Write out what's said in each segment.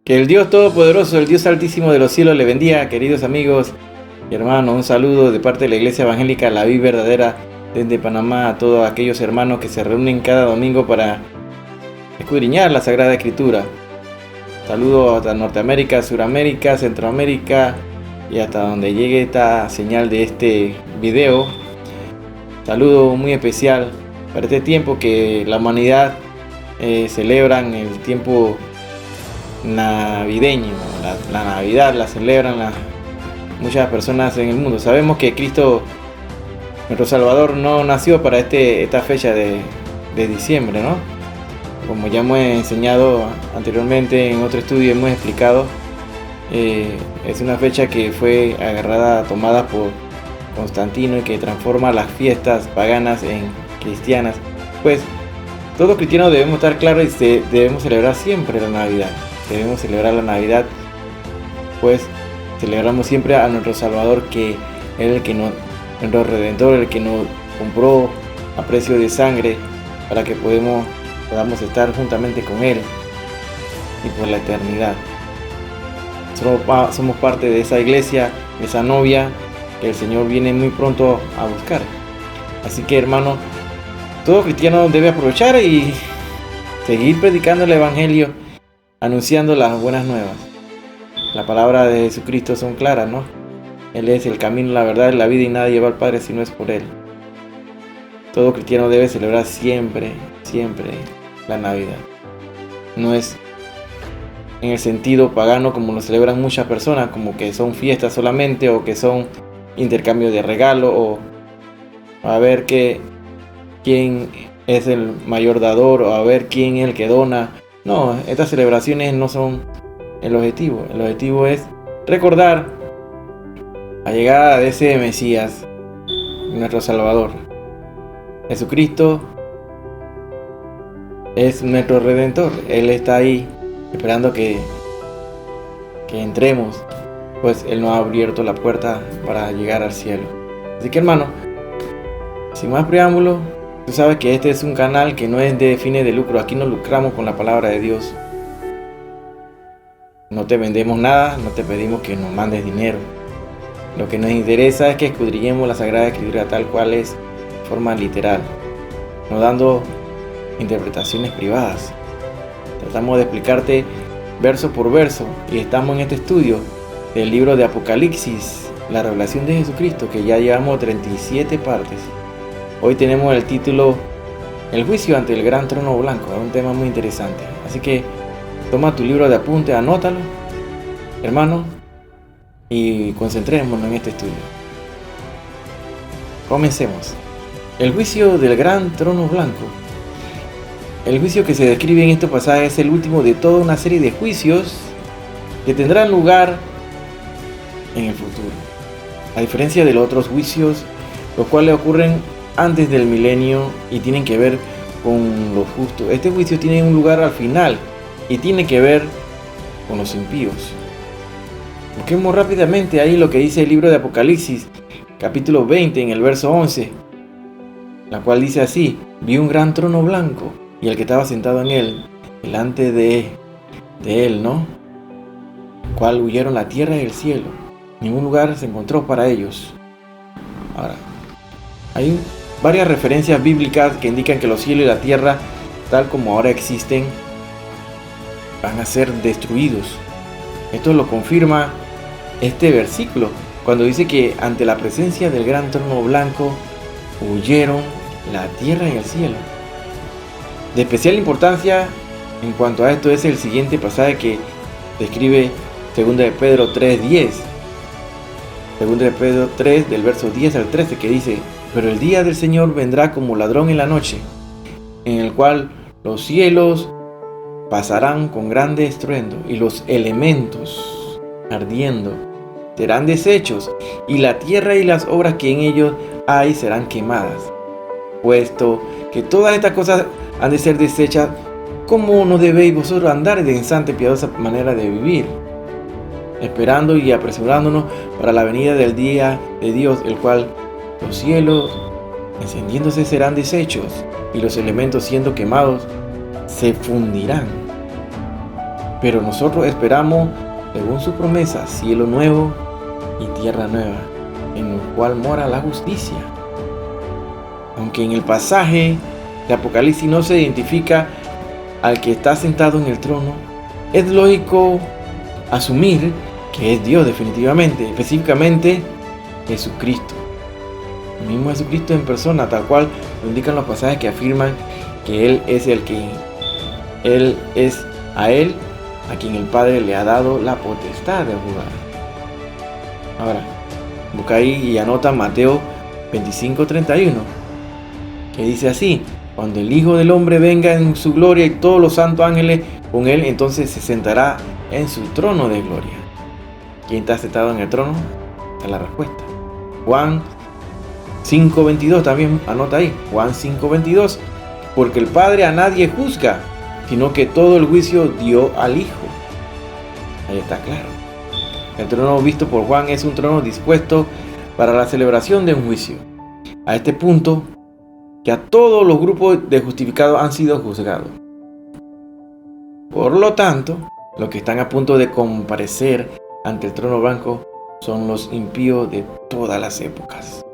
Que el Dios Todopoderoso, el Dios Altísimo de los cielos le bendiga, queridos amigos y hermanos. Un saludo de parte de la Iglesia Evangélica La Vid Verdadera desde Panamá a todos aquellos hermanos que se reúnen cada domingo para escudriñar la Sagrada Escritura. Saludo hasta Norteamérica, Suramérica, Centroamérica y hasta donde llegue esta señal de este video. Saludo muy especial para este tiempo que la humanidad celebran el tiempo navideño, la Navidad la celebran muchas personas en el mundo. Sabemos que Cristo, nuestro Salvador, no nació para esta fecha de diciembre, ¿no? Como ya hemos enseñado anteriormente en otro estudio, hemos explicado, es una fecha que fue tomada por Constantino y que transforma las fiestas paganas en cristianas. Pues todo cristiano debemos estar claros y debemos celebrar siempre la Navidad. Debemos celebrar la Navidad, pues celebramos siempre a nuestro Salvador, que es nuestro Redentor, el que nos compró a precio de sangre para que podamos estar juntamente con Él y por la eternidad. Somos parte de esa iglesia, de esa novia que el Señor viene muy pronto a buscar. Así que, hermano, todo cristiano debe aprovechar y seguir predicando el Evangelio, anunciando las buenas nuevas. La palabra de Jesucristo son claras, ¿no? Él es el camino, la verdad y la vida, y nadie va al Padre si no es por Él. Todo cristiano debe celebrar siempre la Navidad. No es en el sentido pagano como lo celebran muchas personas, como que son fiestas solamente, o que son intercambios de regalo, o a ver quién es el mayor dador, o a ver quién es el que dona. No, estas celebraciones no son el objetivo. El objetivo es recordar la llegada de ese Mesías, nuestro Salvador. Jesucristo es nuestro Redentor. Él está ahí esperando que entremos, pues Él nos ha abierto la puerta para llegar al cielo. Así que, hermano, sin más preámbulo, tú sabes que este es un canal que no es de fines de lucro. Aquí no lucramos con la palabra de Dios. No te vendemos nada, no te pedimos que nos mandes dinero. Lo que nos interesa es que escudriñemos la Sagrada Escritura tal cual es, de forma literal, no dando interpretaciones privadas. Tratamos de explicarte verso por verso, y estamos en este estudio del libro de Apocalipsis, la revelación de Jesucristo, que ya llevamos 37 partes. Hoy tenemos el título El juicio ante el gran trono blanco. Es un tema muy interesante. Así que toma tu libro de apunte, anótalo, hermano, y concentrémonos en este estudio. Comencemos. El juicio del gran trono blanco. El juicio que se describe en este pasaje es el último de toda una serie de juicios que tendrán lugar en el futuro. A diferencia de los otros juicios, los cuales ocurren antes del milenio y tienen que ver con los justos, este juicio tiene un lugar al final y tiene que ver con los impíos. Busquemos rápidamente ahí lo que dice el libro de Apocalipsis, capítulo 20, en el verso 11, la cual dice así: vi un gran trono blanco y el que estaba sentado en él, delante de él, ¿no? El cual huyeron la tierra y el cielo. Ningún lugar se encontró para ellos. Ahora, hay varias referencias bíblicas que indican que los cielos y la tierra, tal como ahora existen, van a ser destruidos. Esto lo confirma este versículo, cuando dice que ante la presencia del gran trono blanco huyeron la tierra y el cielo. De especial importancia en cuanto a esto es el siguiente pasaje que describe 2 de Pedro 3:10. 2 de Pedro 3, del verso 10 al 13, que dice: pero el día del Señor vendrá como ladrón en la noche, en el cual los cielos pasarán con grande estruendo, y los elementos ardiendo serán deshechos, y la tierra y las obras que en ellos hay serán quemadas. Puesto que todas estas cosas han de ser deshechas, ¿cómo no debéis vosotros andar de santa y piadosa manera de vivir, esperando y apresurándonos para la venida del día de Dios, el cual los cielos encendiéndose serán deshechos, y los elementos siendo quemados se fundirán? Pero nosotros esperamos, según su promesa, cielo nuevo y tierra nueva, en el cual mora la justicia. Aunque en el pasaje de Apocalipsis no se identifica al que está sentado en el trono, es lógico asumir que es Dios definitivamente, específicamente Jesucristo. El mismo Jesucristo en persona, tal cual lo indican los pasajes que afirman que Él es a quien el Padre le ha dado la potestad de juzgar. Ahora, busca ahí y anota Mateo 25:31, que dice así: cuando el Hijo del Hombre venga en su gloria y todos los santos ángeles con Él, entonces se sentará en su trono de gloria. ¿Quién está sentado en el trono? Esta es la respuesta. Juan 5:22 también anota ahí. Juan 5:22, porque el Padre a nadie juzga, sino que todo el juicio dio al Hijo. Ahí está claro. El trono visto por Juan es un trono dispuesto para la celebración de un juicio. A este punto, que a todos los grupos de justificados han sido juzgados. Por lo tanto, los que están a punto de comparecer ante el trono blanco son los impíos de todas las épocas.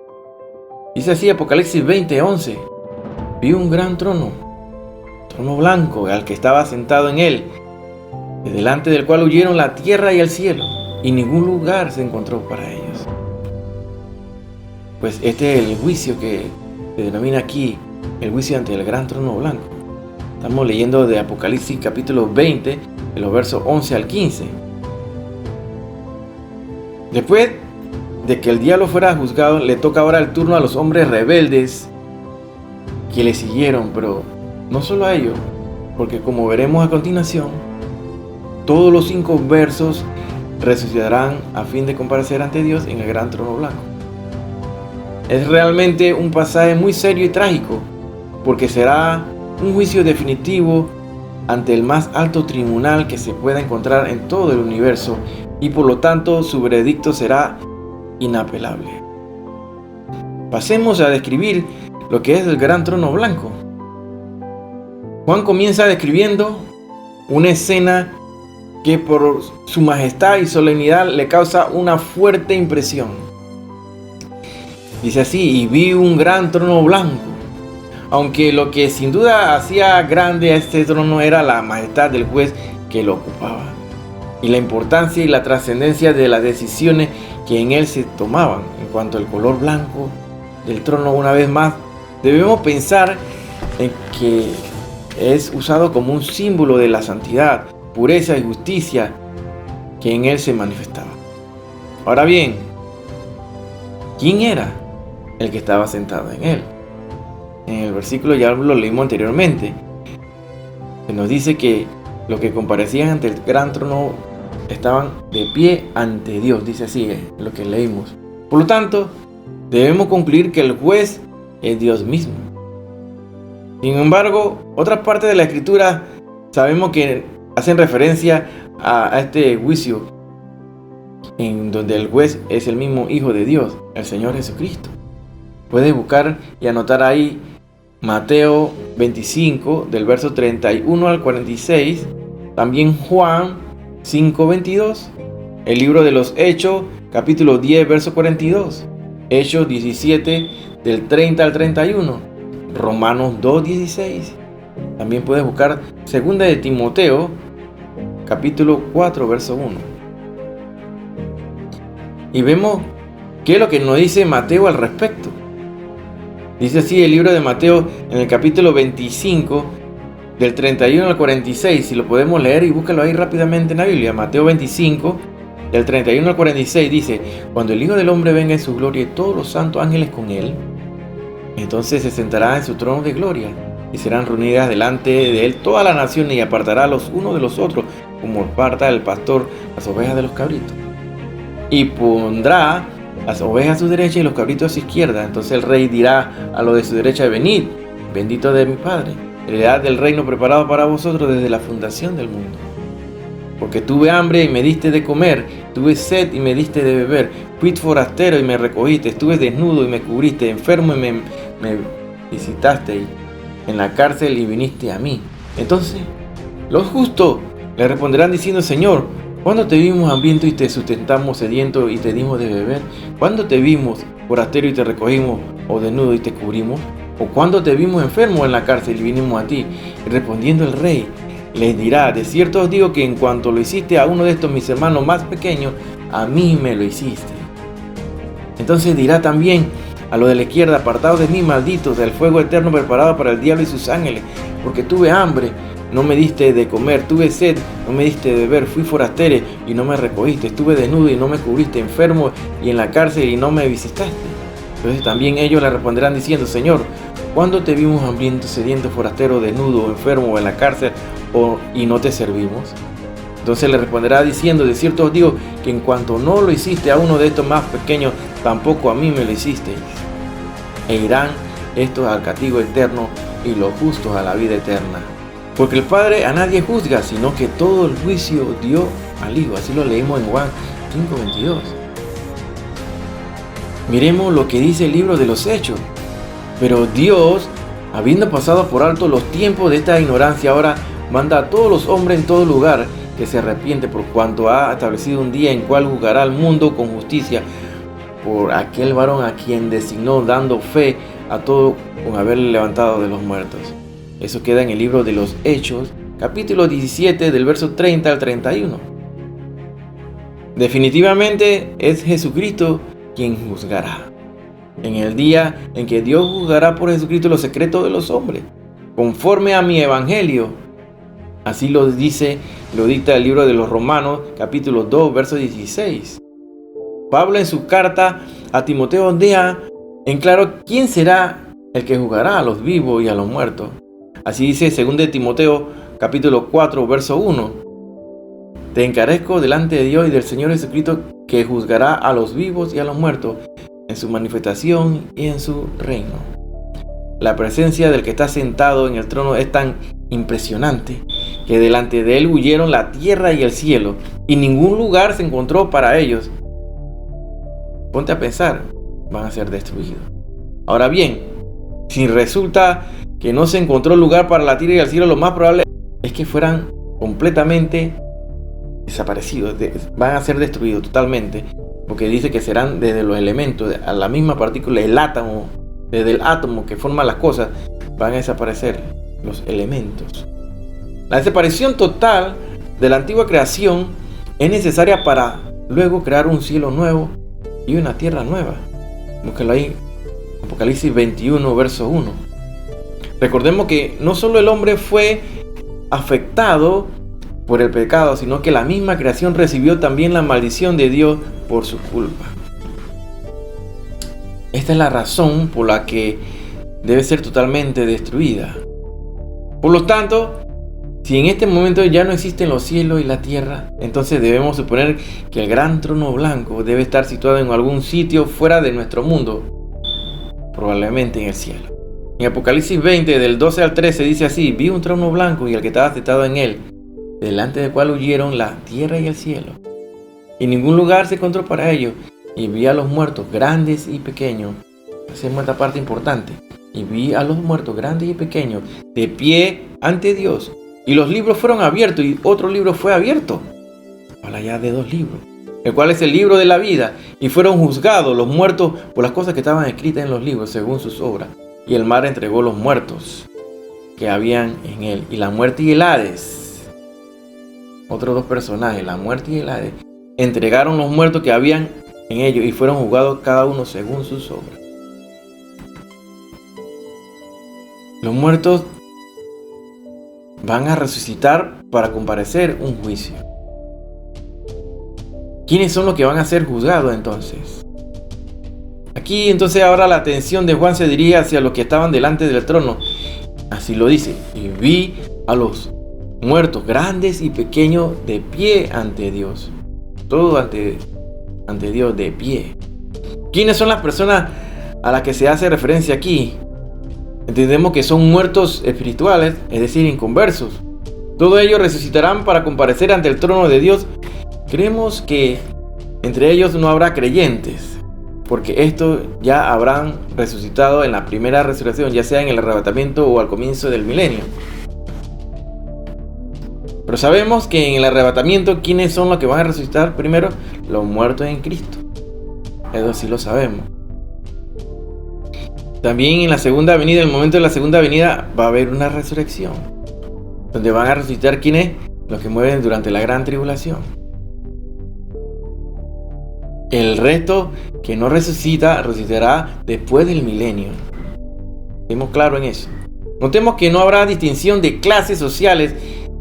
Dice así Apocalipsis 20:11: vi un gran trono blanco, al que estaba sentado en él, de delante del cual huyeron la tierra y el cielo, y ningún lugar se encontró para ellos. Pues este es el juicio que se denomina aquí el juicio ante el gran trono blanco. Estamos leyendo de Apocalipsis capítulo 20, de los versos 11 al 15. Después de que el diablo fuera juzgado, le toca ahora el turno a los hombres rebeldes que le siguieron, pero no solo a ellos, porque como veremos a continuación, todos los 5 versos resucitarán a fin de comparecer ante Dios en el gran trono blanco. Es realmente un pasaje muy serio y trágico, porque será un juicio definitivo ante el más alto tribunal que se pueda encontrar en todo el universo, y por lo tanto su veredicto será inapelable. Pasemos a describir lo que es el gran trono blanco. Juan comienza describiendo una escena que por su majestad y solemnidad le causa una fuerte impresión. Dice así: y vi un gran trono blanco. Aunque lo que sin duda hacía grande a este trono era la majestad del juez que lo ocupaba, y la importancia y la trascendencia de las decisiones que en él se tomaban. En cuanto al color blanco del trono, una vez más, debemos pensar en que es usado como un símbolo de la santidad, pureza y justicia que en él se manifestaba. Ahora bien, ¿quién era el que estaba sentado en él? En el versículo ya lo leímos anteriormente. Se nos dice que los que comparecían ante el gran trono estaban de pie ante Dios. Dice así, lo que leímos. Por lo tanto, debemos concluir que el juez es Dios mismo. Sin embargo, otras partes de la escritura sabemos que hacen referencia a este juicio, en donde el juez es el mismo Hijo de Dios, el Señor Jesucristo. Puedes buscar y anotar ahí Mateo 25, del verso 31 al 46, también Juan 5:22, el libro de los Hechos, capítulo 10, verso 42, Hechos 17, del 30 al 31, Romanos 2:16. También puedes buscar 2 de Timoteo, capítulo 4, verso 1. Y vemos qué es lo que nos dice Mateo al respecto. Dice así el libro de Mateo en el capítulo 25, del 31 al 46. Si lo podemos leer y búscalo ahí rápidamente en la Biblia. Mateo 25, del 31 al 46 dice: cuando el Hijo del Hombre venga en su gloria y todos los santos ángeles con él, entonces se sentará en su trono de gloria, y serán reunidas delante de él todas las naciones, y apartará los unos de los otros, como aparta el pastor las ovejas de los cabritos. Y pondrá las ovejas a su derecha y los cabritos a su izquierda. Entonces el rey dirá a los de su derecha: venid, bendito de mi Padre, heredad del reino preparado para vosotros desde la fundación del mundo. Porque tuve hambre y me diste de comer, tuve sed y me diste de beber, fui forastero y me recogiste, estuve desnudo y me cubriste, enfermo y me visitaste, en la cárcel y viniste a mí. Entonces los justos Le responderán diciendo: Señor, ¿cuándo te vimos hambriento y te sustentamos, sediento y te dimos de beber? ¿Cuándo te vimos forastero y te recogimos, o desnudo y te cubrimos? ¿O cuándo te vimos enfermo en la cárcel y vinimos a ti? Y respondiendo el rey les dirá: de cierto os digo que en cuanto lo hiciste a uno de estos mis hermanos más pequeños, a mí me lo hiciste. Entonces dirá también a los de la izquierda: apartados de mí, malditos, del fuego eterno preparado para el diablo y sus ángeles, porque tuve hambre, no me diste de comer, tuve sed, no me diste de beber, fui forastero y no me recogiste, estuve desnudo y no me cubriste, enfermo y en la cárcel y no me visitaste. Entonces también ellos le responderán diciendo: Señor, ¿cuándo te vimos hambriento, sediento, forastero, desnudo, enfermo o en la cárcel y no te servimos? Entonces le responderá diciendo: de cierto os digo que en cuanto no lo hiciste a uno de estos más pequeños, tampoco a mí me lo hicisteis. E irán estos al castigo eterno y los justos a la vida eterna. Porque el Padre a nadie juzga, sino que todo el juicio dio al Hijo. Así lo leímos en Juan 5:22. Miremos lo que dice el libro de los Hechos. Pero Dios, habiendo pasado por alto los tiempos de esta ignorancia, ahora manda a todos los hombres en todo lugar que se arrepiente, por cuanto ha establecido un día en cual juzgará al mundo con justicia por aquel varón a quien designó, dando fe a todo con haberle levantado de los muertos. Eso queda en el libro de los Hechos, capítulo 17, del verso 30 al 31. Definitivamente es Jesucristo quien juzgará. En el día en que Dios juzgará por Jesucristo los secretos de los hombres, conforme a mi evangelio. Así lo dicta el libro de los Romanos, capítulo 2, verso 16. Pablo en su carta a Timoteo deja en claro quién será el que juzgará a los vivos y a los muertos. Así dice 2 Timoteo capítulo 4, verso 1. Te encarezco delante de Dios y del Señor Jesucristo, que juzgará a los vivos y a los muertos en su manifestación y en su reino. La presencia del que está sentado en el trono es tan impresionante que delante de él huyeron la tierra y el cielo, y ningún lugar se encontró para ellos. Ponte a pensar, van a ser destruidos. Ahora bien, si resulta que no se encontró lugar para la tierra y el cielo, lo más probable es que fueran completamente desaparecidos, van a ser destruidos totalmente, porque dice que serán desde los elementos, a la misma partícula, el átomo, desde el átomo que forma las cosas, van a desaparecer los elementos. La desaparición total de la antigua creación es necesaria para luego crear un cielo nuevo y una tierra nueva. Búsquelo ahí, Apocalipsis 21, verso 1. Recordemos que no solo el hombre fue afectado por el pecado, sino que la misma creación recibió también la maldición de Dios por su culpa. Esta es la razón por la que debe ser totalmente destruida. Por lo tanto, si en este momento ya no existen los cielos y la tierra, entonces debemos suponer que el gran trono blanco debe estar situado en algún sitio fuera de nuestro mundo, probablemente en el cielo. En Apocalipsis 20, del 12 al 13, dice así: vi un trono blanco y el que estaba sentado en él, delante del cual huyeron la tierra y el cielo, y ningún lugar se encontró para ellos. Y vi a los muertos, grandes y pequeños. Hacemos esta parte importante. Y vi a los muertos, grandes y pequeños, de pie ante Dios. Y los libros fueron abiertos, y otro libro fue abierto. Habla ya de dos libros, el cual es el libro de la vida. Y fueron juzgados los muertos por las cosas que estaban escritas en los libros, según sus obras. Y el mar entregó los muertos que habían en él. Y la muerte y el Hades, otros dos personajes, la muerte y el Hades, entregaron los muertos que habían en ellos y fueron juzgados cada uno según sus obras. Los muertos van a resucitar para comparecer un juicio. ¿Quiénes son los que van a ser juzgados entonces? Aquí entonces ahora la atención de Juan se dirige hacia los que estaban delante del trono. Así lo dice: y vi a los muertos, grandes y pequeños, de pie ante Dios. Todo ante Dios de pie. ¿Quiénes son las personas a las que se hace referencia aquí? Entendemos que son muertos espirituales, es decir, inconversos. Todos ellos resucitarán para comparecer ante el trono de Dios. Creemos que entre ellos no habrá creyentes, porque estos ya habrán resucitado en la primera resurrección, ya sea en el arrebatamiento o al comienzo del milenio. Pero sabemos que en el arrebatamiento, ¿quiénes son los que van a resucitar primero? Los muertos en Cristo. Eso sí lo sabemos. También en la segunda venida, en el momento de la segunda venida, va a haber una resurrección, donde van a resucitar ¿quiénes? Los que mueren durante la gran tribulación. El resto que no resucita, resucitará después del milenio. Estemos claros en eso. Notemos que no habrá distinción de clases sociales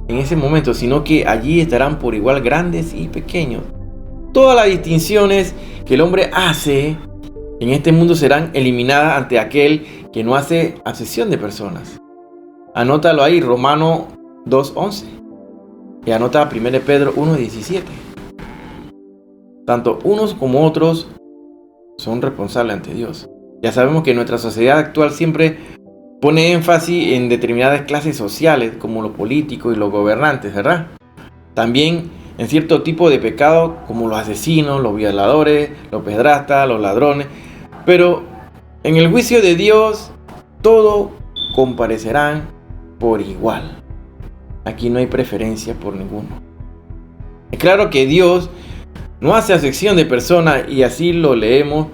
en ese momento, sino que allí estarán por igual grandes y pequeños. Todas las distinciones que el hombre hace en este mundo serán eliminadas ante aquel que no hace acepción de personas. Anótalo ahí, Romanos 2:11. Y anota 1 Pedro 1:17. Tanto unos como otros son responsables ante Dios. Ya sabemos que nuestra sociedad actual siempre pone énfasis en determinadas clases sociales, como los políticos y los gobernantes, ¿verdad? También en cierto tipo de pecados, como los asesinos, los violadores, los pedrastas, los ladrones. Pero en el juicio de Dios, todos comparecerán por igual. Aquí no hay preferencia por ninguno. Es claro que Dios no hace acepción de personas, y así lo leemos,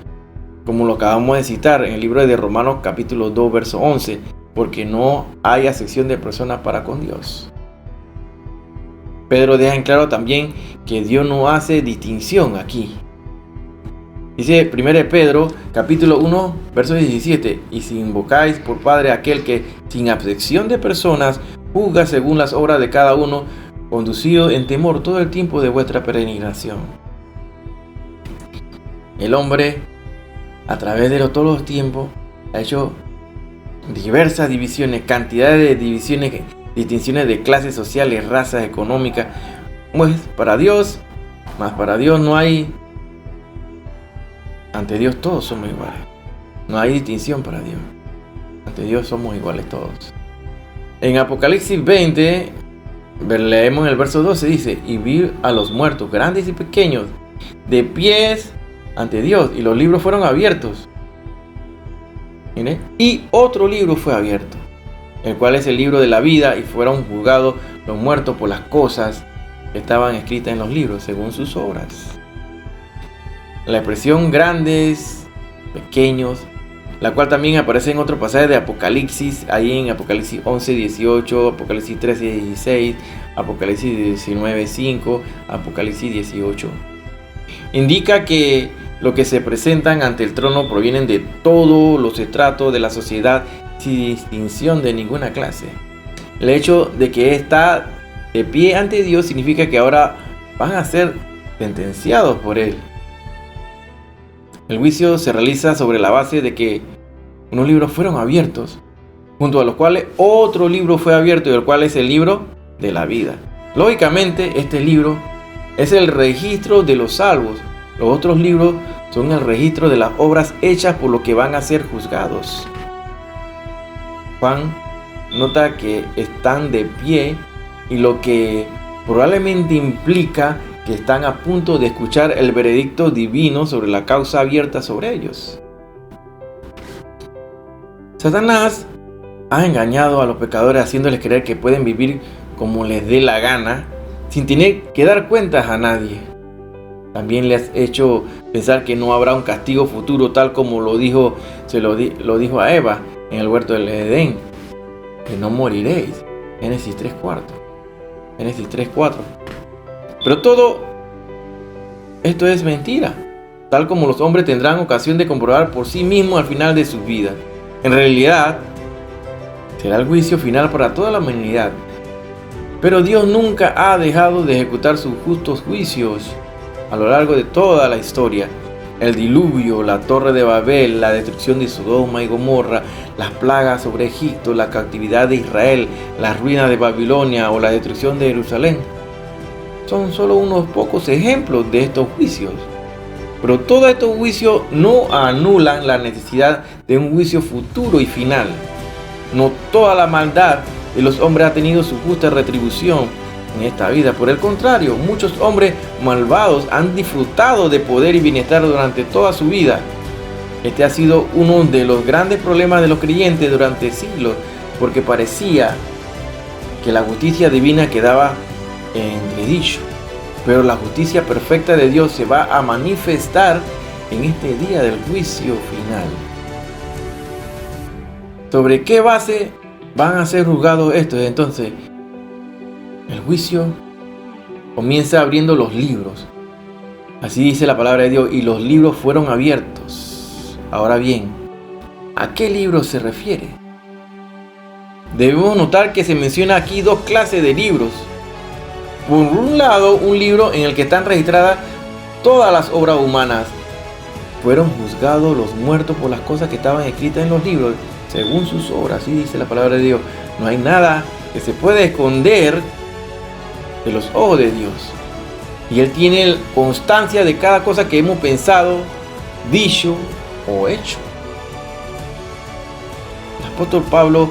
como lo acabamos de citar en el libro de Romanos capítulo 2, verso 11, porque no hay acepción de personas para con Dios. Pedro deja en claro también que Dios no hace distinción aquí. Dice 1 Pedro capítulo 1 verso 17: y si invocáis por Padre a aquel que sin acepción de personas juzga según las obras de cada uno, conducido en temor todo el tiempo de vuestra peregrinación. El hombre, a través de todos los tiempos, ha hecho diversas divisiones, cantidades de divisiones, distinciones de clases sociales, razas, económicas. Pues para Dios no hay. Ante Dios todos somos iguales. No hay distinción para Dios. Ante Dios somos iguales todos. En Apocalipsis 20, leemos en el verso 12, dice: y vi a los muertos, grandes y pequeños, de pies ante Dios, y los libros fueron abiertos. ¿Mire? Y otro libro fue abierto, el cual es el libro de la vida, y fueron juzgados los muertos por las cosas que estaban escritas en los libros, según sus obras. La expresión grandes, pequeños, la cual también aparece en otro pasaje de Apocalipsis, ahí en Apocalipsis 11, 18, Apocalipsis 13, 16, Apocalipsis 19, 5, Apocalipsis 18. Indica que lo que se presentan ante el trono provienen de todos los estratos de la sociedad, sin distinción de ninguna clase. El hecho de que está de pie ante Dios significa que ahora van a ser sentenciados por Él. El juicio se realiza sobre la base de que unos libros fueron abiertos, junto a los cuales otro libro fue abierto, y el cual es el libro de la vida. Lógicamente, este libro es el registro de los salvos. Los otros libros son el registro de las obras hechas por los que van a ser juzgados. Juan nota que están de pie, y lo que probablemente implica que están a punto de escuchar el veredicto divino sobre la causa abierta sobre ellos. Satanás ha engañado a los pecadores haciéndoles creer que pueden vivir como les dé la gana sin tener que dar cuentas a nadie. También les ha hecho pensar que no habrá un castigo futuro, tal como lo dijo a Eva en el huerto del Edén, que no moriréis. Génesis 3:4. Pero todo esto es mentira, tal como los hombres tendrán ocasión de comprobar por sí mismos al final de su vida. En realidad, será el juicio final para toda la humanidad. Pero Dios nunca ha dejado de ejecutar sus justos juicios a lo largo de toda la historia. El diluvio, la torre de Babel, la destrucción de Sodoma y Gomorra, las plagas sobre Egipto, la cautividad de Israel, las ruinas de Babilonia o la destrucción de Jerusalén son solo unos pocos ejemplos de estos juicios. Pero todos estos juicios no anulan la necesidad de un juicio futuro y final. No toda la maldad de los hombres ha tenido su justa retribución en esta vida. Por el contrario, muchos hombres malvados han disfrutado de poder y bienestar durante toda su vida. Este ha sido uno de los grandes problemas de los creyentes durante siglos, porque parecía que la justicia divina quedaba entredicho. Pero la justicia perfecta de Dios se va a manifestar en este día del juicio final. ¿Sobre qué base van a ser juzgados estos? Entonces, el juicio comienza abriendo los libros. Así dice la palabra de Dios, y los libros fueron abiertos. Ahora bien, ¿a qué libro se refiere? Debemos notar que se menciona aquí dos clases de libros. Por un lado, un libro en el que están registradas todas las obras humanas. Fueron juzgados los muertos por las cosas que estaban escritas en los libros, según sus obras. Así dice la palabra de Dios. No hay nada que se pueda esconder de los ojos de Dios. Y Él tiene constancia de cada cosa que hemos pensado, dicho o hecho. El apóstol Pablo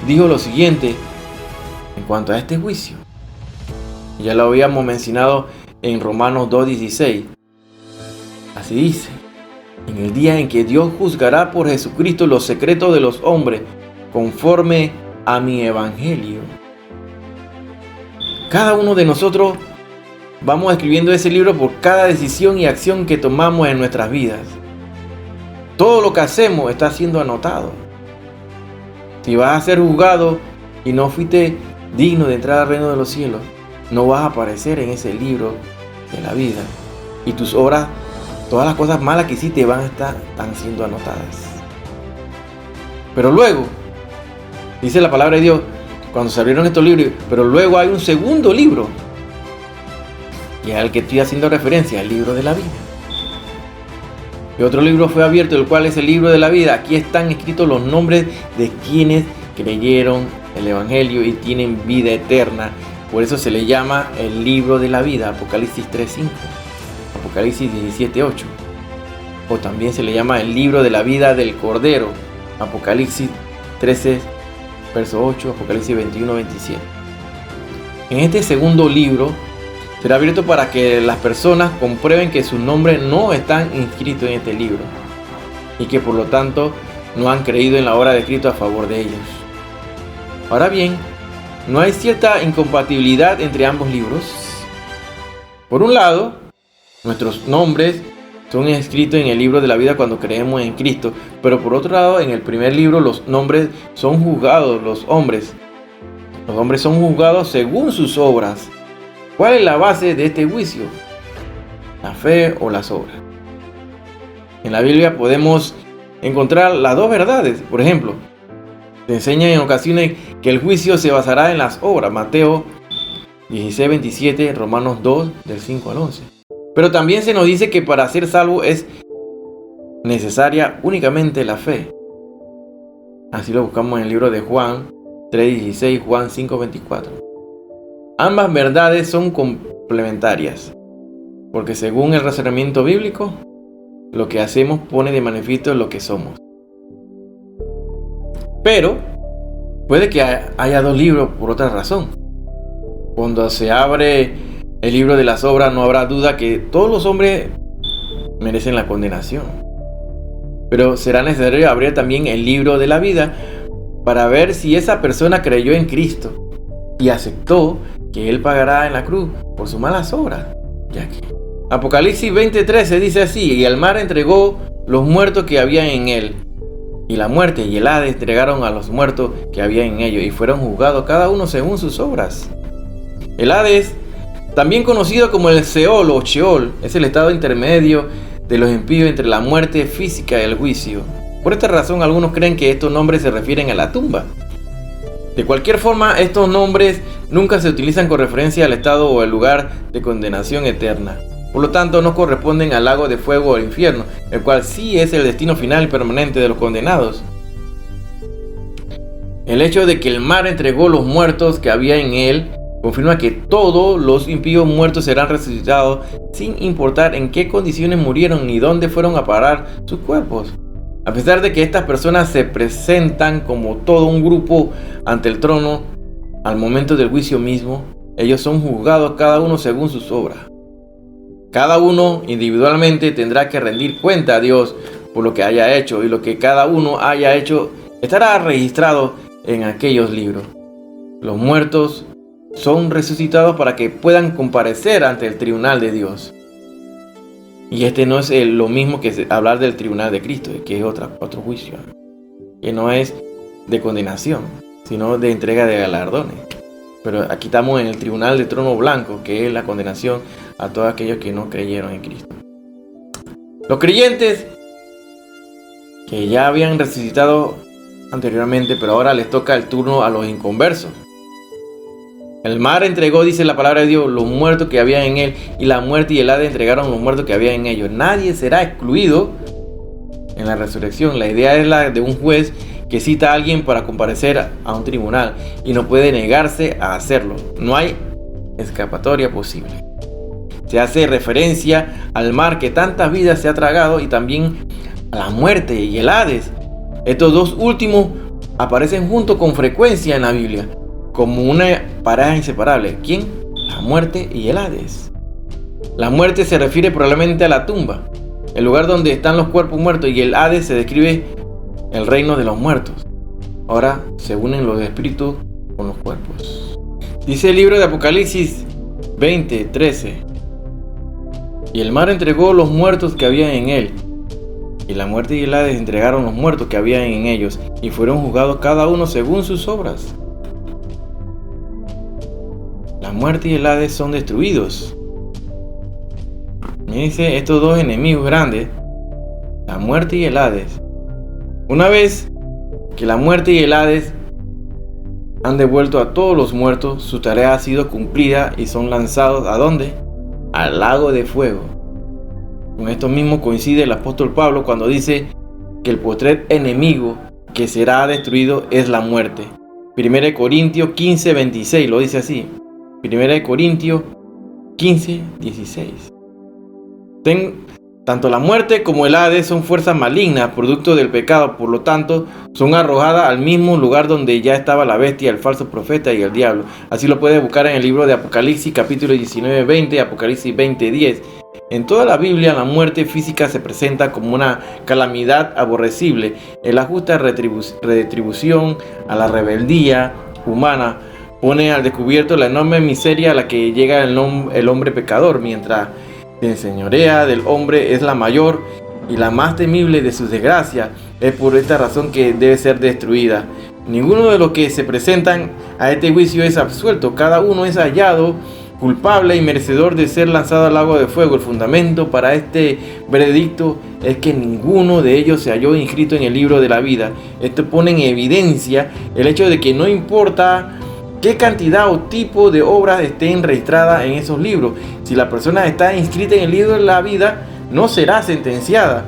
dijo lo siguiente en cuanto a este juicio. Ya lo habíamos mencionado en Romanos 2:16. Así dice: en el día en que Dios juzgará por Jesucristo los secretos de los hombres, conforme a mi evangelio. Cada uno de nosotros vamos escribiendo ese libro por cada decisión y acción que tomamos en nuestras vidas. Todo lo que hacemos está siendo anotado. Si vas a ser juzgado y no fuiste digno de entrar al reino de los cielos, no vas a aparecer en ese libro de la vida. Y tus obras, todas las cosas malas que hiciste están siendo anotadas. Pero luego, dice la palabra de Dios, cuando se abrieron estos libros, pero luego hay un segundo libro, y al que estoy haciendo referencia, el libro de la vida. Y otro libro fue abierto, el cual es el libro de la vida. Aquí están escritos los nombres de quienes creyeron el evangelio y tienen vida eterna. Por eso se le llama el libro de la vida, Apocalipsis 3:5, Apocalipsis 17:8. O también se le llama el libro de la vida del Cordero, Apocalipsis 13, verso 8, Apocalipsis 21:27. En este segundo libro será abierto para que las personas comprueben que sus nombres no están inscritos en este libro y que por lo tanto no han creído en la obra de Cristo a favor de ellos. Ahora bien, no hay cierta incompatibilidad entre ambos libros. Por un lado, nuestros nombres son escritos en el libro de la vida cuando creemos en Cristo, pero por otro lado, en el primer libro los nombres son juzgados, los hombres. Los hombres son juzgados según sus obras. ¿Cuál es la base de este juicio? ¿La fe o las obras? En la Biblia podemos encontrar las dos verdades. Por ejemplo, se enseña en ocasiones que el juicio se basará en las obras. Mateo 16:27, Romanos 2, del 5 al 11. Pero también se nos dice que para ser salvo es necesaria únicamente la fe. Así lo buscamos en el libro de Juan 3:16, Juan 5:24. Ambas verdades son complementarias, porque según el razonamiento bíblico, lo que hacemos pone de manifiesto lo que somos. Pero puede que haya dos libros por otra razón. Cuando se abre el libro de las obras, no habrá duda que todos los hombres merecen la condenación. Pero será necesario abrir también el libro de la vida para ver si esa persona creyó en Cristo y aceptó que Él pagará en la cruz por sus malas obras. Ya que Apocalipsis 20:13 dice así: y el mar entregó los muertos que había en él, y la muerte y el Hades entregaron a los muertos que había en ellos, y fueron juzgados cada uno según sus obras. El Hades, también conocido como el Seol o Sheol, es el estado intermedio de los impíos entre la muerte física y el juicio. Por esta razón, algunos creen que estos nombres se refieren a la tumba. De cualquier forma, estos nombres nunca se utilizan con referencia al estado o al lugar de condenación eterna. Por lo tanto, no corresponden al lago de fuego o al infierno, el cual sí es el destino final y permanente de los condenados. El hecho de que el mar entregó los muertos que había en él confirma que todos los impíos muertos serán resucitados sin importar en qué condiciones murieron ni dónde fueron a parar sus cuerpos. A pesar de que estas personas se presentan como todo un grupo ante el trono, al momento del juicio mismo, ellos son juzgados cada uno según sus obras. Cada uno individualmente tendrá que rendir cuenta a Dios por lo que haya hecho, y lo que cada uno haya hecho estará registrado en aquellos libros. Los muertos son resucitados para que puedan comparecer ante el tribunal de Dios. Y este no es lo mismo que hablar del tribunal de Cristo, que es otro juicio, que no es de condenación, sino de entrega de galardones. Pero aquí estamos en el tribunal del trono blanco, que es la condenación a todos aquellos que no creyeron en Cristo. Los creyentes que ya habían resucitado anteriormente, pero ahora les toca el turno a los inconversos. El mar entregó, dice la palabra de Dios, los muertos que había en él, y la muerte y el Hades entregaron los muertos que había en ellos. Nadie será excluido en la resurrección. La idea es la de un juez que cita a alguien para comparecer a un tribunal y no puede negarse a hacerlo. No hay escapatoria posible. Se hace referencia al mar que tantas vidas se ha tragado y también a la muerte y el Hades. Estos dos últimos aparecen juntos con frecuencia en la Biblia como una pareja inseparable. ¿Quién? La muerte y el Hades. La muerte se refiere probablemente a la tumba, el lugar donde están los cuerpos muertos, y el Hades se describe el reino de los muertos. Ahora se unen los espíritus con los cuerpos. Dice el libro de Apocalipsis 20:13: y el mar entregó los muertos que había en él, y la muerte y el Hades entregaron los muertos que había en ellos, y fueron juzgados cada uno según sus obras. La muerte y el Hades son destruidos. Me dice estos dos enemigos grandes, la muerte y el Hades. Una vez que la muerte y el Hades han devuelto a todos los muertos, su tarea ha sido cumplida y son lanzados ¿a dónde? Al lago de fuego. Con esto mismo coincide el apóstol Pablo cuando dice que el postrer enemigo que será destruido es la muerte. 1 Corintios 15:26 lo dice así. 1 Corintios 15:16. Tanto la muerte como el Hades son fuerzas malignas, producto del pecado, por lo tanto, son arrojadas al mismo lugar donde ya estaba la bestia, el falso profeta y el diablo. Así lo puedes buscar en el libro de Apocalipsis, capítulo 19:20, Apocalipsis 20:10. En toda la Biblia, la muerte física se presenta como una calamidad aborrecible, es la justa retribución a la rebeldía humana. Pone al descubierto la enorme miseria a la que llega el hombre pecador, mientras la enseñorea del hombre es la mayor y la más temible de sus desgracias. Es por esta razón que debe ser destruida. Ninguno de los que se presentan a este juicio es absuelto. Cada uno es hallado culpable y merecedor de ser lanzado al lago de fuego. El fundamento para este veredicto es que ninguno de ellos se halló inscrito en el libro de la vida. Esto pone en evidencia el hecho de que no importa qué cantidad o tipo de obras estén registradas en esos libros, si la persona está inscrita en el libro de la vida, no será sentenciada.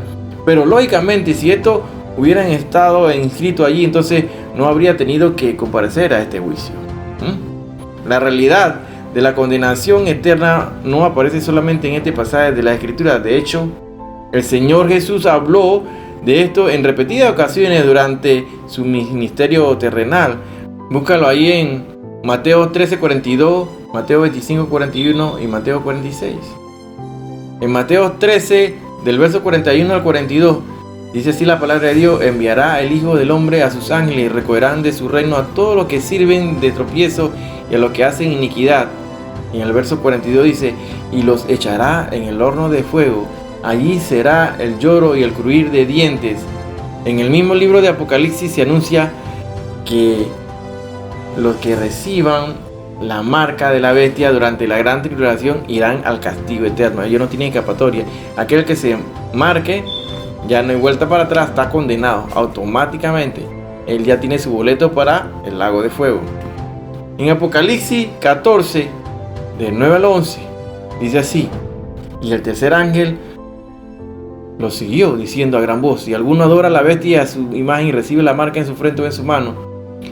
Pero lógicamente, si estos hubieran estado inscritos allí, entonces no habría tenido que comparecer a este juicio. La realidad de la condenación eterna no aparece solamente en este pasaje de la Escritura. De hecho, el Señor Jesús habló de esto en repetidas ocasiones durante su ministerio terrenal. Búscalo ahí en Mateo 13:42, Mateo 25:41 y Mateo 46. En Mateo 13, del verso 41 al 42, dice así la palabra de Dios: enviará el Hijo del Hombre a sus ángeles y recogerán de su reino a todos los que sirven de tropiezo y a los que hacen iniquidad. Y en el verso 42 dice: y los echará en el horno de fuego. Allí será el lloro y el crujir de dientes. En el mismo libro de Apocalipsis se anuncia que los que reciban la marca de la bestia durante la gran tribulación irán al castigo eterno. Ellos no tienen escapatoria. Aquel que se marque, ya no hay vuelta para atrás, está condenado automáticamente. Él ya tiene su boleto para el lago de fuego. En Apocalipsis 14, del 9 al 11, dice así: y el tercer ángel lo siguió, diciendo a gran voz: si alguno adora a la bestia a su imagen y recibe la marca en su frente o en su mano,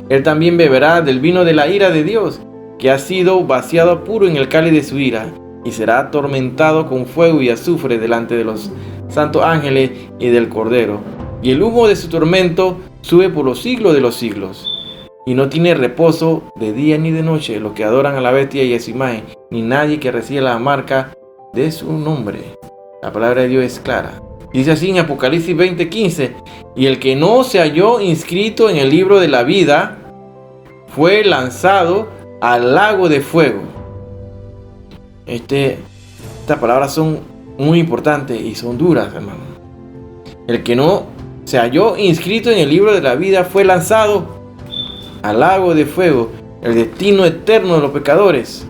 él también beberá del vino de la ira de Dios, que ha sido vaciado puro en el cáliz de su ira, y será atormentado con fuego y azufre delante de los santos ángeles y del Cordero. Y el humo de su tormento sube por los siglos de los siglos. Y no tiene reposo de día ni de noche los que adoran a la bestia y a su imagen, ni nadie que reciba la marca de su nombre. La palabra de Dios es clara. Dice así en Apocalipsis 20:15: y el que no se halló inscrito en el libro de la vida fue lanzado al lago de fuego. Estas palabras son muy importantes y son duras, hermano. El que no se halló inscrito en el libro de la vida fue lanzado al lago de fuego, el destino eterno de los pecadores.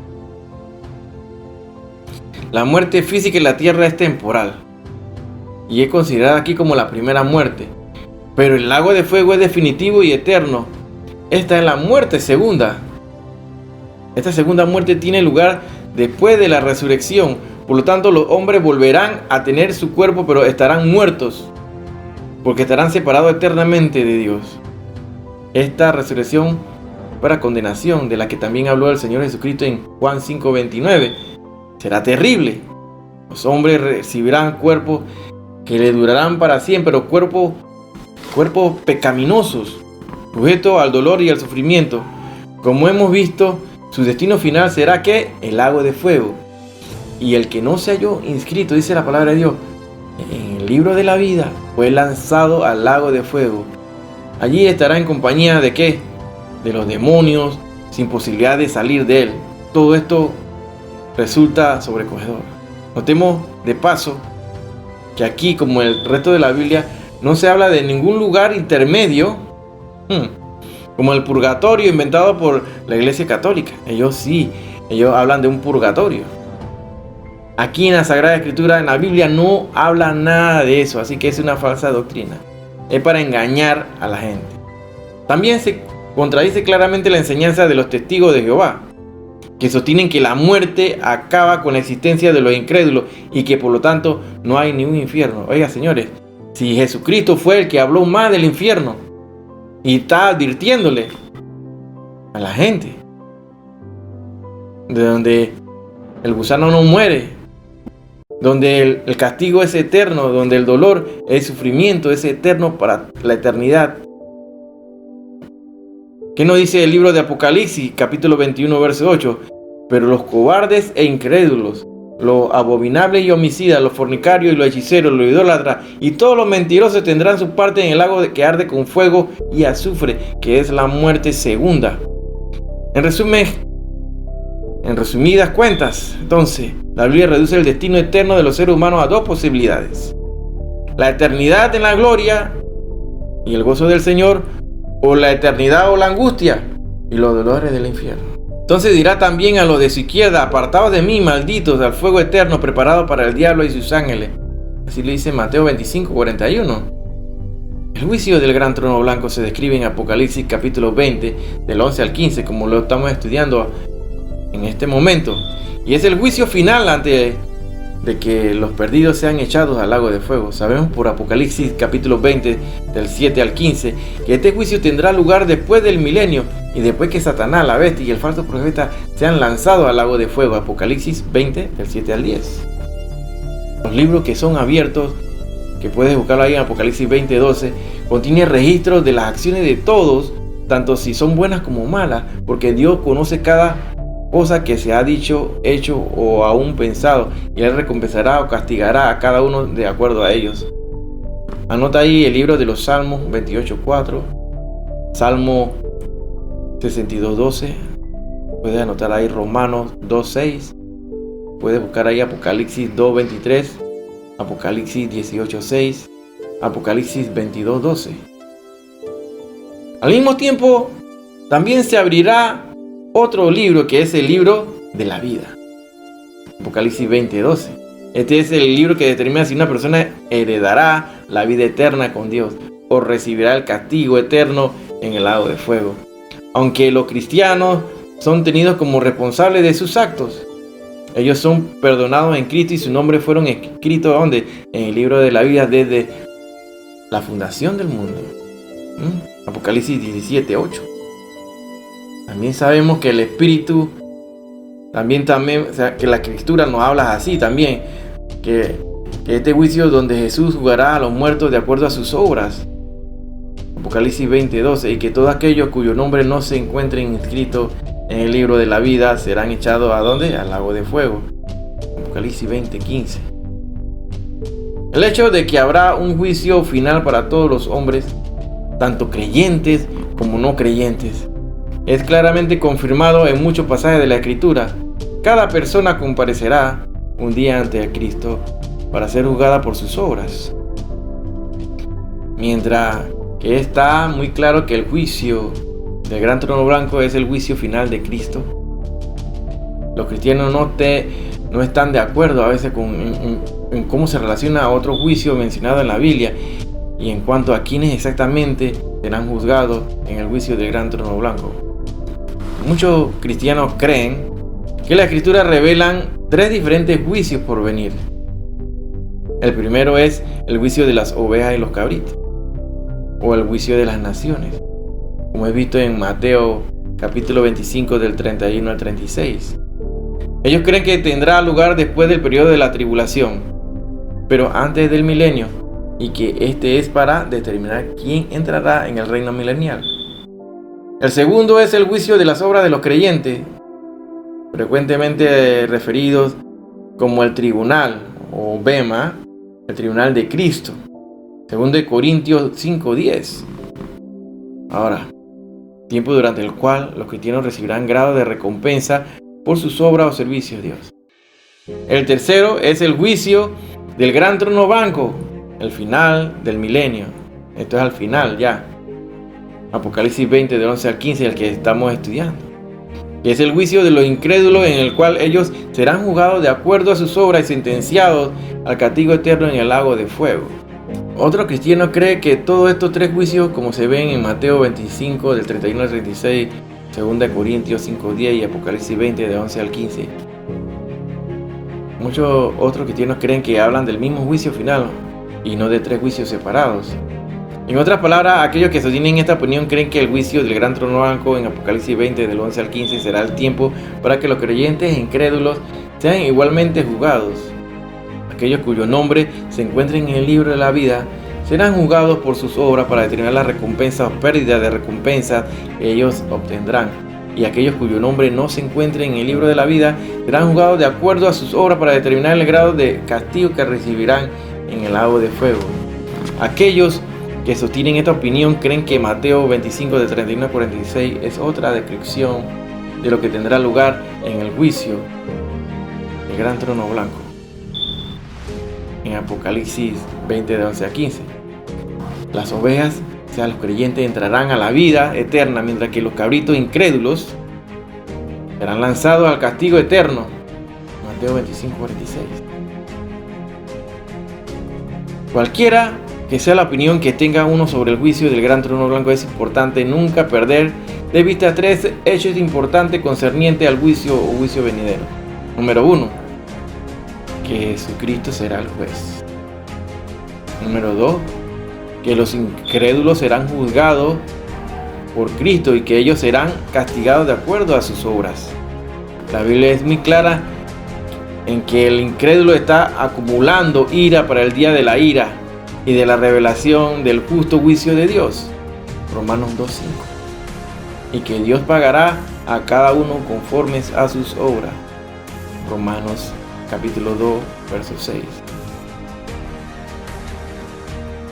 La muerte física en la tierra es temporal y es considerada aquí como la primera muerte, pero el lago de fuego es definitivo y eterno. Esta es la muerte segunda. Esta segunda muerte tiene lugar después de la resurrección. Por lo tanto, los hombres volverán a tener su cuerpo, pero estarán muertos, porque estarán separados eternamente de Dios. Esta resurrección para condenación, de la que también habló el Señor Jesucristo en Juan 5:29, será terrible. Los hombres recibirán cuerpos que le durarán para siempre, pero cuerpos pecaminosos, sujetos al dolor y al sufrimiento. Como hemos visto, su destino final será ¿qué? El lago de fuego. Y el que no se halló inscrito, dice la palabra de Dios, en el libro de la vida, fue lanzado al lago de fuego. Allí estará en compañía de ¿qué? De los demonios, sin posibilidad de salir de él. Todo esto resulta sobrecogedor. Notemos de paso que aquí, como el resto de la Biblia, no se habla de ningún lugar intermedio, como el purgatorio inventado por la Iglesia Católica. Ellos hablan de un purgatorio. Aquí en la Sagrada Escritura, en la Biblia, no habla nada de eso, así que es una falsa doctrina. Es para engañar a la gente. También se contradice claramente la enseñanza de los testigos de Jehová, que sostienen que la muerte acaba con la existencia de los incrédulos y que por lo tanto no hay ningún infierno. Oiga, señores, si Jesucristo fue el que habló más del infierno y está advirtiéndole a la gente de donde el gusano no muere, donde el castigo es eterno, donde el dolor, el sufrimiento es eterno para la eternidad. ¿Qué nos dice el libro de Apocalipsis, capítulo 21, verso 8? Pero los cobardes e incrédulos, los abominables y homicidas, los fornicarios y los hechiceros, los idólatras y todos los mentirosos tendrán su parte en el lago que arde con fuego y azufre, que es la muerte segunda. En resumidas cuentas, entonces, la Biblia reduce el destino eterno de los seres humanos a dos posibilidades: la eternidad en la gloria y el gozo del Señor, o la eternidad o la angustia y los dolores del infierno. Entonces dirá también a los de su izquierda: apartados de mí, malditos, al fuego eterno preparado para el diablo y sus ángeles. Así lo dice Mateo 25:41. El juicio del gran trono blanco se describe en Apocalipsis capítulo 20, del 11 al 15, como lo estamos estudiando en este momento. Y es el juicio final antes de que los perdidos sean echados al lago de fuego. Sabemos por Apocalipsis capítulo 20, del 7 al 15, que este juicio tendrá lugar después del milenio y después que Satanás, la bestia y el falso profeta sean lanzados al lago de fuego. Apocalipsis 20, del 7 al 10. Los libros que son abiertos, que puedes buscarlo ahí en Apocalipsis 20, 12, contiene registros de las acciones de todos, tanto si son buenas como malas, porque Dios conoce cada cosa que se ha dicho, hecho o aún pensado, y Él recompensará o castigará a cada uno de acuerdo a ellos. Anota ahí el libro de los Salmos 28:4, Salmo 62:12, puedes anotar ahí Romanos 2:6, puedes buscar ahí Apocalipsis 2:23, Apocalipsis 18:6, Apocalipsis 22:12. Al mismo tiempo, también se abrirá otro libro, que es el libro de la vida. Apocalipsis 20:12. Este es el libro que determina si una persona heredará la vida eterna con Dios o recibirá el castigo eterno en el lago de fuego. Aunque los cristianos son tenidos como responsables de sus actos, ellos son perdonados en Cristo y sus nombres fueron escritos ¿dónde? En el libro de la vida desde la fundación del mundo. Apocalipsis 17:8. También sabemos que el Espíritu, también, o sea, que la Escritura nos habla así también, que este juicio donde Jesús juzgará a los muertos de acuerdo a sus obras. Apocalipsis 20:12, y que todos aquellos cuyo nombre no se encuentren inscritos en el libro de la vida serán echados ¿a dónde? Al lago de fuego. Apocalipsis 20:15. El hecho de que habrá un juicio final para todos los hombres, tanto creyentes como no creyentes, es claramente confirmado en muchos pasajes de la Escritura. Cada persona comparecerá un día ante Cristo para ser juzgada por sus obras. Mientras que está muy claro que el juicio del gran trono blanco es el juicio final de Cristo, los cristianos no están de acuerdo a veces en cómo se relaciona a otro juicio mencionado en la Biblia y en cuanto a quiénes exactamente serán juzgados en el juicio del gran trono blanco. Muchos cristianos creen que las escrituras revelan 3 diferentes juicios por venir. El primero es el juicio de las ovejas y los cabritos, o el juicio de las naciones, como es visto en Mateo capítulo 25 del 31 al 36. Ellos creen que tendrá lugar después del periodo de la tribulación, pero antes del milenio, y que este es para determinar quién entrará en el reino milenial. El segundo es el juicio de las obras de los creyentes, frecuentemente referidos como el tribunal o bema, el tribunal de Cristo, según de Corintios 5:10. Ahora, tiempo durante el cual los cristianos recibirán grado de recompensa por sus obras o servicios a Dios. El tercero es el juicio del gran trono blanco, el final del milenio. Esto es al final ya. Apocalipsis 20 del 11 al 15, el que estamos estudiando. Que es el juicio de los incrédulos en el cual ellos serán juzgados de acuerdo a sus obras y sentenciados al castigo eterno en el lago de fuego. Otro cristiano cree que todos estos 3 juicios, como se ven en Mateo 25 del 31 al 36, 2 Corintios 5:10 y Apocalipsis 20 de 11 al 15. Muchos otros cristianos creen que hablan del mismo juicio final y no de 3 juicios separados. En otras palabras, aquellos que sostienen esta opinión creen que el juicio del gran trono blanco en Apocalipsis 20 del 11 al 15 será el tiempo para que los creyentes e incrédulos sean igualmente juzgados. Aquellos cuyo nombre se encuentren en el libro de la vida serán juzgados por sus obras para determinar la recompensa o pérdida de recompensa que ellos obtendrán. Y aquellos cuyo nombre no se encuentre en el libro de la vida serán juzgados de acuerdo a sus obras para determinar el grado de castigo que recibirán en el lago de fuego. Aquellos que sostienen esta opinión creen que Mateo 25 de 31 a 46 es otra descripción de lo que tendrá lugar en el juicio del gran trono blanco en Apocalipsis 20 de 11 a 15. Las ovejas, o sea los creyentes, entrarán a la vida eterna, mientras que los cabritos incrédulos serán lanzados al castigo eterno. Mateo 25, 46. Cualquiera que sea la opinión que tenga uno sobre el juicio del gran trono blanco, es importante nunca perder de vista 3 hechos importantes concernientes al juicio o juicio venidero. Número 1, que Jesucristo será el juez. Número 2, que los incrédulos serán juzgados por Cristo y que ellos serán castigados de acuerdo a sus obras. La Biblia es muy clara en que el incrédulo está acumulando ira para el día de la ira y de la revelación del justo juicio de Dios. Romanos 2:5. Y que Dios pagará a cada uno conforme a sus obras. Romanos capítulo 2, verso 6.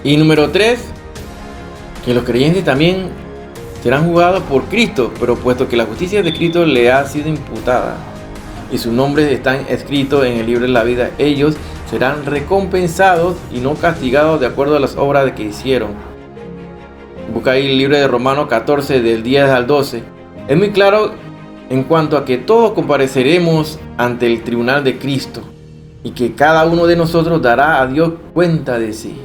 Y número 3, que los creyentes también serán juzgados por Cristo, pero puesto que la justicia de Cristo le ha sido imputada y sus nombres están escritos en el libro de la vida, ellos serán recompensados y no castigados de acuerdo a las obras que hicieron. Busca ahí el libro de Romanos 14 del 10 al 12. Es muy claro en cuanto a que todos compareceremos ante el tribunal de Cristo y que cada uno de nosotros dará a Dios cuenta de sí.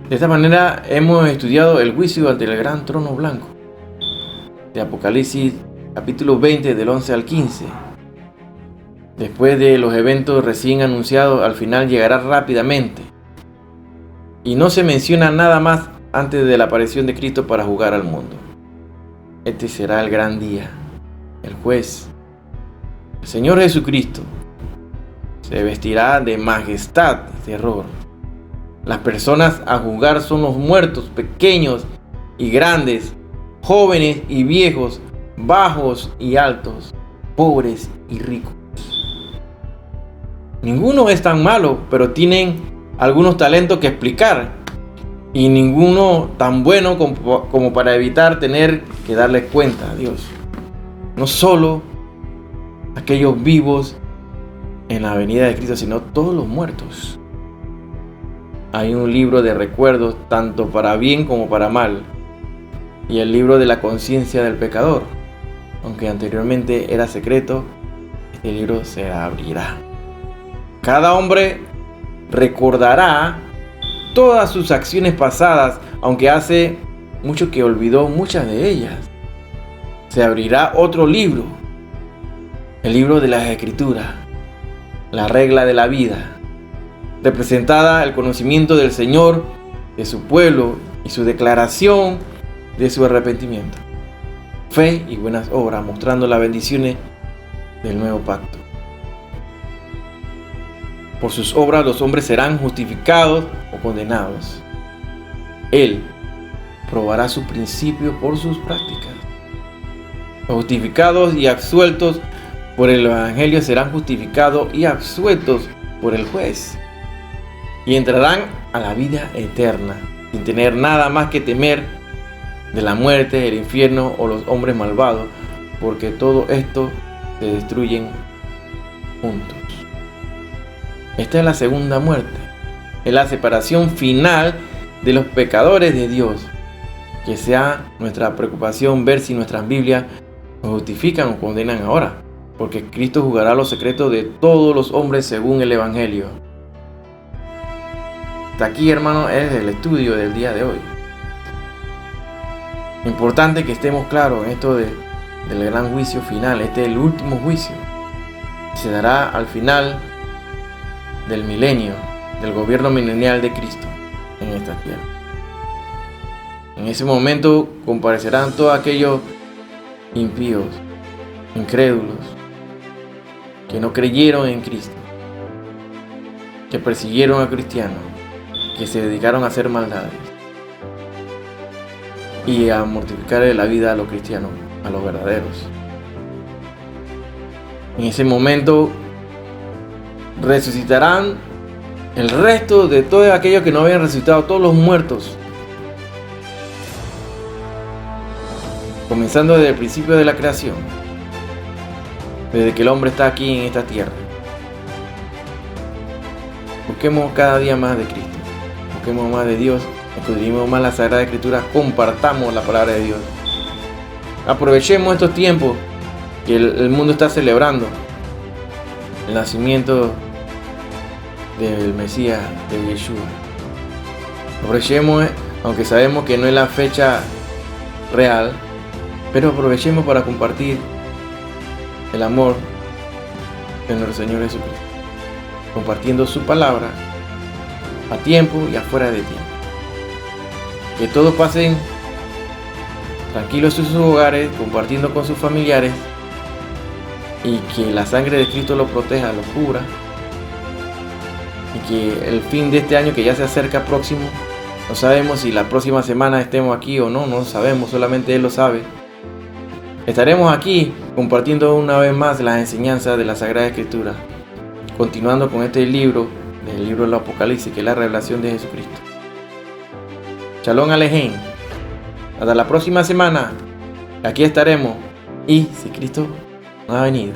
De esta manera hemos estudiado el juicio ante el gran trono blanco de Apocalipsis capítulo 20 del 11 al 15. Después de los eventos recién anunciados, al final llegará rápidamente. Y no se menciona nada más antes de la aparición de Cristo para juzgar al mundo. Este será el gran día. El juez, el Señor Jesucristo, se vestirá de majestad y terror. Las personas a juzgar son los muertos, pequeños y grandes, jóvenes y viejos, bajos y altos, pobres y ricos. Ninguno es tan malo, pero tienen algunos talentos que explicar. y ninguno tan bueno como para evitar tener que darles cuenta a Dios. No solo aquellos vivos en la venida de Cristo, sino todos los muertos. Hay un libro de recuerdos tanto para bien como para mal, y el libro de la conciencia del pecador. Aunque anteriormente era secreto, este libro se abrirá. Cada hombre recordará todas sus acciones pasadas, aunque hace mucho que olvidó muchas de ellas. Se abrirá otro libro, el libro de las Escrituras, la regla de la vida, representada el conocimiento del Señor, de su pueblo y su declaración de su arrepentimiento, fe y buenas obras, mostrando las bendiciones del nuevo pacto. Por sus obras los hombres serán justificados o condenados. Él probará sus principios por sus prácticas. Los justificados y absueltos por el Evangelio serán justificados y absueltos por el juez, y entrarán a la vida eterna, sin tener nada más que temer de la muerte, el infierno o los hombres malvados, porque todo esto se destruyen juntos. Esta es la segunda muerte, es la separación final de los pecadores de Dios. Que sea nuestra preocupación ver si nuestras Biblias nos justifican o condenan ahora, porque Cristo juzgará los secretos de todos los hombres según el Evangelio. Hasta aquí, hermano, es el estudio del día de hoy. Importante que estemos claros en esto del gran juicio final. Este es el último juicio. Se dará al final del milenio, del gobierno milenial de Cristo en esta tierra. En ese momento comparecerán todos aquellos impíos, incrédulos, que no creyeron en Cristo, que persiguieron a cristianos, que se dedicaron a hacer maldades y a mortificar la vida a los cristianos, a los verdaderos. En ese momento resucitarán el resto de todos aquellos que no habían resucitado, todos los muertos, comenzando desde el principio de la creación, desde que el hombre está aquí en esta tierra. Busquemos cada día más de Cristo, busquemos más de Dios, escudriñemos más la Sagrada Escritura, compartamos la palabra de Dios. Aprovechemos estos tiempos que el mundo está celebrando el nacimiento del Mesías, de Yeshua. Aprovechemos, aunque sabemos que no es la fecha real, pero aprovechemos para compartir el amor de nuestro Señor Jesucristo, compartiendo su palabra a tiempo y afuera de tiempo. Que todos pasen tranquilos en sus hogares, compartiendo con sus familiares, y que la sangre de Cristo los proteja, los cubra, y que el fin de este año, que ya se acerca próximo, no sabemos si la próxima semana estemos aquí o no, no sabemos, solamente Él lo sabe. Estaremos aquí compartiendo una vez más las enseñanzas de la Sagrada Escritura, continuando con este libro, del libro del Apocalipsis, que es la revelación de Jesucristo. Shalom Alejem. Hasta la próxima semana. Aquí estaremos. Y si Cristo no ha venido.